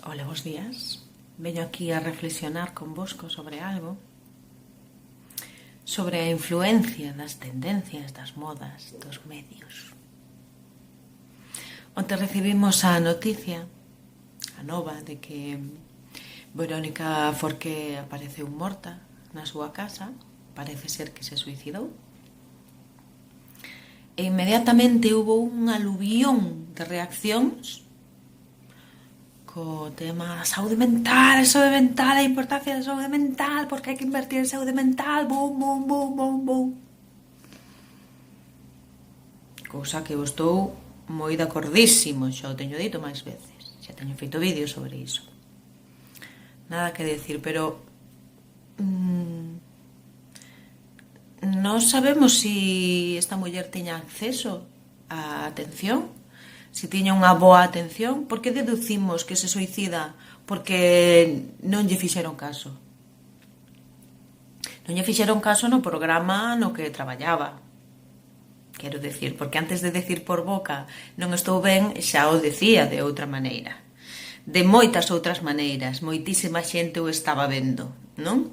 Hola, bons días. Veño aquí a reflexionar convosco sobre algo, sobre a influencia das tendencias, das modas, dos medios. Onte recibimos a noticia, a nova, de que Verónica Forqué apareceu morta na súa casa, parece ser que se suicidou, e inmediatamente hubo un aluvión de reaccións co tema da saúde mental, a importancia da saúde mental, porque hai que invertir en saúde mental, bum, bum, bum, bum, bum. Cousa que eu estou moi de acordísimo, xa o teño dito máis veces, xa teño feito vídeos sobre iso. Nada que decir, pero non sabemos se esta muller tiña acceso á atención, se tiña unha boa atención. Por que deducimos que se suicida porque non lle fixeron caso? Non lle fixeron caso no programa no que traballaba. Quero decir, porque antes de decir por boca non estou ben, xa o decía de outra maneira. De moitas outras maneiras, moitísima xente o estaba vendo, non?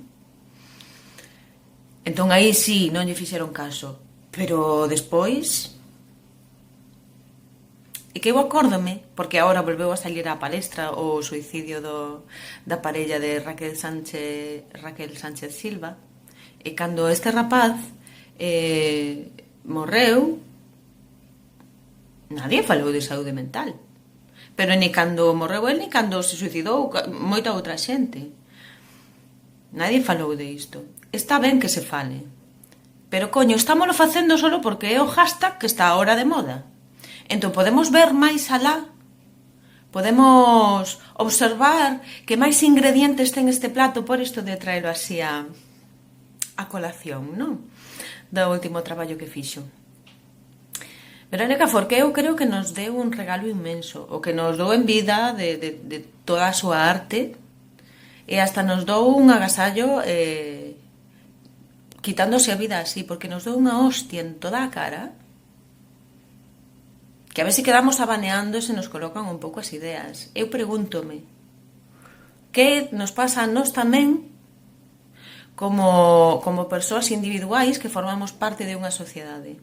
Entón aí sí, non lle fixeron caso. Pero despois... E que eu acórdome, porque agora volveu a salir á palestra o suicidio da parella de Raquel Sánchez Silva, e cando este rapaz morreu, nadie falou de saúde mental. Pero ni cando morreu el, ni cando se suicidou moita outra xente. Nadie falou de isto. Está ben que se fale, pero coño, estámoslo facendo solo porque é o hashtag que está ahora de moda. Entón, podemos ver máis alá, podemos observar que máis ingredientes ten este plato, por isto de traelo así a colación, non? Do último traballo que fixo. Verónica Forqué, eu creo que nos deu un regalo inmenso, o que nos dou en vida de toda a súa arte, e hasta nos dou un agasallo quitándose a vida así, porque nos dou unha hostia en toda a cara, que a ver se quedamos abaneando e se nos colocan un pouco as ideas. Eu pregúntome, que nos pasa a nós tamén como persoas individuais que formamos parte de unha sociedade?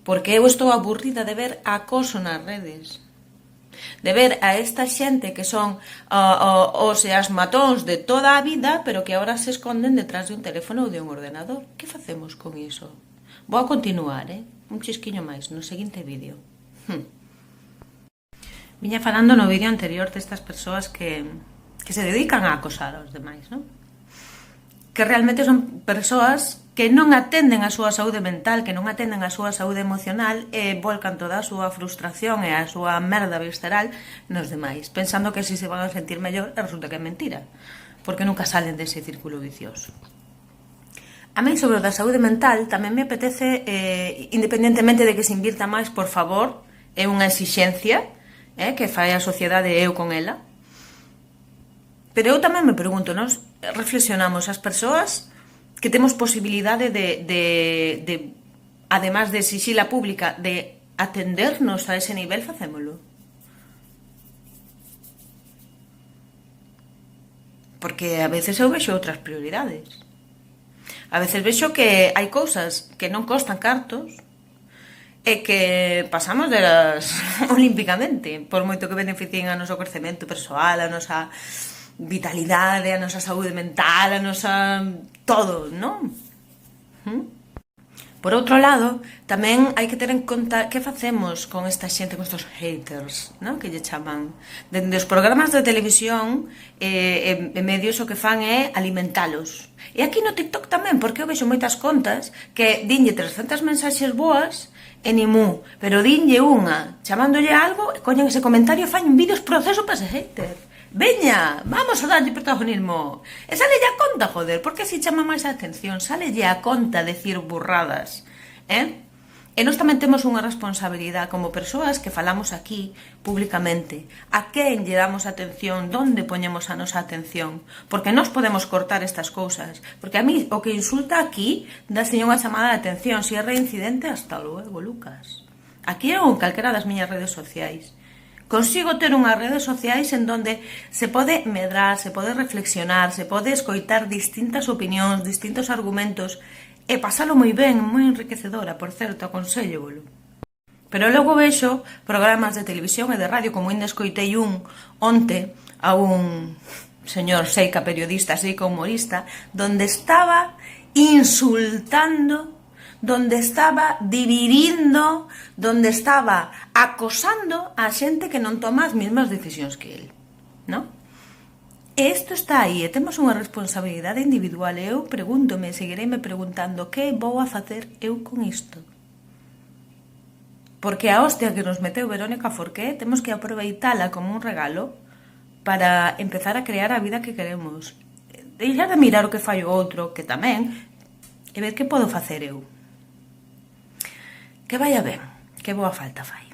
Porque eu estou aburrida de ver acoso nas redes, de ver a esta xente que son os e as matóns de toda a vida, pero que agora se esconden detrás de un teléfono ou de un ordenador. Que facemos con iso? Vou a continuar, un chisquiño máis no seguinte vídeo. Viña falando no vídeo anterior destas persoas que se dedican a acosar aos demais, non? Que realmente son persoas que non atenden a súa saúde mental, que non atenden a súa saúde emocional e volcan toda a súa frustración e a súa merda visceral nos demais, pensando que así se van a sentir mellor, e resulta que é mentira, porque nunca salen dese círculo vicioso. A mí, sobre o da saúde mental, tamén me apetece, independentemente de que se invirta máis, por favor, é unha exixencia que fai a sociedade e eu con ela. Pero eu tamén me pregunto, nós reflexionamos as persoas que temos posibilidade de además de exixila pública, de atendernos a ese nivel, facémolo. Porque a veces eu vexo outras prioridades. A veces vexo que hai cousas que non costan cartos e que pasamos delas olímpicamente, por moito que beneficien a noso crecemento persoal, a nosa vitalidade, a nosa saúde mental, a nosa... todo, non? Por outro lado, tamén hai que ter en conta que facemos con esta xente, con estos haters, non? Que lle chaman. Dende os programas de televisión e medios o que fan é alimentalos. E aquí no TikTok tamén, porque eu vexo moitas contas que dinlle 300 mensaxes boas e nimú, pero dinlle unha chamándolle algo e coñen ese comentario e fan vídeos proceso para ese hater. Veña, vamos a darlle protagonismo. E salelle a conta, joder, porque así chama máis a atención, salelle a conta decir burradas, E nós tamén temos unha responsabilidade como persoas que falamos aquí públicamente. A quen lle damos atención, donde poñemos a nosa atención, porque nós podemos cortar estas cousas, porque a mí o que insulta aquí daslle unha chamada de atención, se é reincidente, hasta logo, Lucas. Aquí ou en calquera das miñas redes sociais. Consigo ter unhas redes sociais en donde se pode medrar, se pode reflexionar, se pode escoitar distintas opinións, distintos argumentos e pasalo moi ben, moi enriquecedora, por certo, aconsellevolo. Pero logo vexo programas de televisión e de radio, como ainda escoitei onte a un señor seica periodista, seica humorista, donde estaba insultando, donde estaba dividindo, donde estaba acosando a xente que non toma as mesmas decisións que el, non? E isto está aí, e temos unha responsabilidade individual, e eu pregúntome, seguireime preguntando, que vou a facer eu con isto? Porque a hostia que nos meteu Verónica Forqué temos que aproveitala como un regalo para empezar a crear a vida que queremos. Deixar de mirar o que fai o outro, que tamén, e ver que podo facer eu. Que vaya ben, que boa falta fai.